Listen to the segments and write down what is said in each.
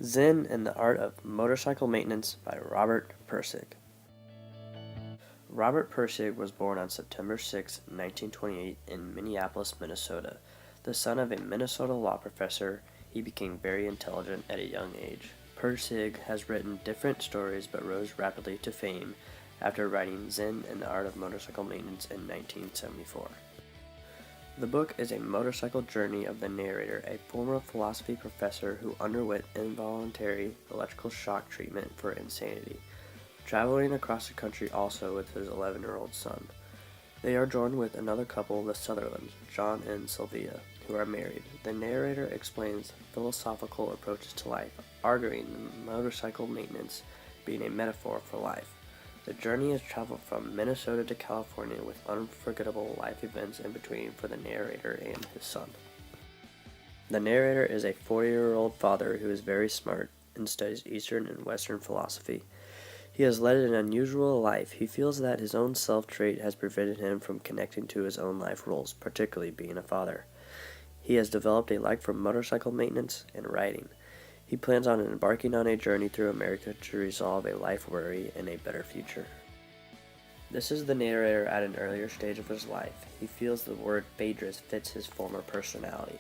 Zen and the Art of Motorcycle Maintenance by Robert Pirsig. Robert Pirsig was born on September 6, 1928 in Minneapolis, Minnesota. The son of a Minnesota law professor, he became very intelligent at a young age. Pirsig has written different stories but rose rapidly to fame after writing Zen and the Art of Motorcycle Maintenance in 1974. The book is a motorcycle journey of the narrator, a former philosophy professor who underwent involuntary electrical shock treatment for insanity, traveling across the country also with his 11-year-old son. They are joined with another couple, the Sutherlands, John and Sylvia, who are married. The narrator explains philosophical approaches to life, arguing motorcycle maintenance being a metaphor for life. The journey is traveled from Minnesota to California with unforgettable life events in between for the narrator and his son. The narrator is a 40-year-old father who is very smart and studies Eastern and Western philosophy. He has led an unusual life. He feels that his own self-trait has prevented him from connecting to his own life roles, particularly being a father. He has developed a like for motorcycle maintenance and riding. He plans on embarking on a journey through America to resolve a life worry and a better future. This is the narrator at an earlier stage of his life. He feels the word Phaedrus fits his former personality.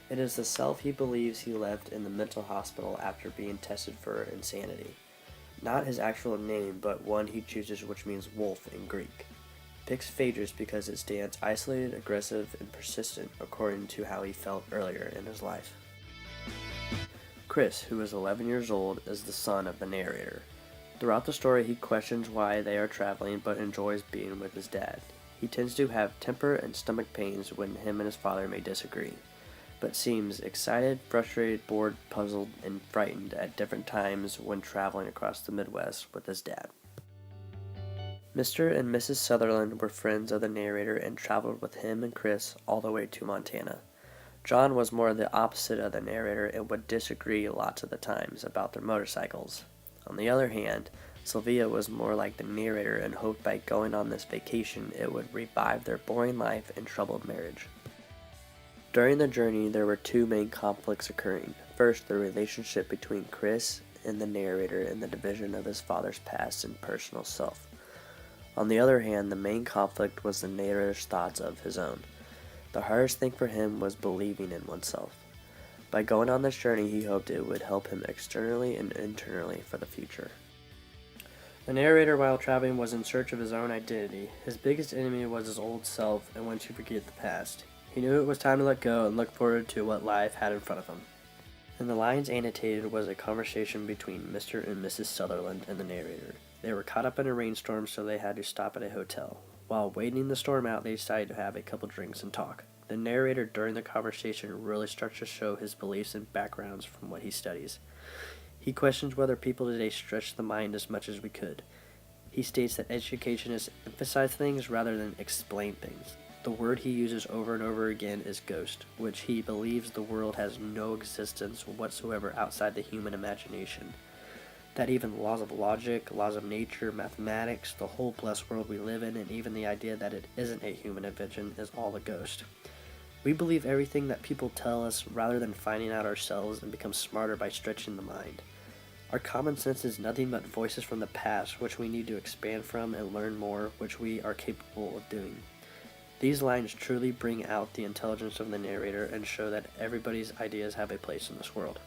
It is the self he believes he left in the mental hospital after being tested for insanity. Not his actual name, but one he chooses, which means wolf in Greek. Picks Phaedrus because it stands isolated, aggressive, and persistent according to how he felt earlier in his life. Chris, who is 11 years old, is the son of the narrator. Throughout the story, he questions why they are traveling but enjoys being with his dad. He tends to have temper and stomach pains when him and his father may disagree, but seems excited, frustrated, bored, puzzled, and frightened at different times when traveling across the Midwest with his dad. Mr. and Mrs. Sutherland were friends of the narrator and traveled with him and Chris all the way to Montana. John was more the opposite of the narrator and would disagree lots of the times about their motorcycles. On the other hand, Sylvia was more like the narrator and hoped by going on this vacation it would revive their boring life and troubled marriage. During the journey, there were two main conflicts occurring. First, the relationship between Chris and the narrator and the division of his father's past and personal self. On the other hand, the main conflict was the narrator's thoughts of his own. The hardest thing for him was believing in oneself. By going on this journey, he hoped it would help him externally and internally for the future. The narrator, while traveling, was in search of his own identity. His biggest enemy was his old self and wanted to forget the past. He knew it was time to let go and look forward to what life had in front of him. In the lines annotated was a conversation between Mr. and Mrs. Sutherland and the narrator. They were caught up in a rainstorm, so they had to stop at a hotel. While waiting the storm out, they decided to have a couple drinks and talk. The narrator during the conversation really starts to show his beliefs and backgrounds from what he studies. He questions whether people today stretch the mind as much as we could. He states that education is emphasize things rather than explain things. The word he uses over and over again is ghost, which he believes the world has no existence whatsoever outside the human imagination. That even laws of logic, laws of nature, mathematics, the whole blessed world we live in, and even the idea that it isn't a human invention is all a ghost. We believe everything that people tell us rather than finding out ourselves and become smarter by stretching the mind. Our common sense is nothing but voices from the past which we need to expand from and learn more, which we are capable of doing. These lines truly bring out the intelligence of the narrator and show that everybody's ideas have a place in this world.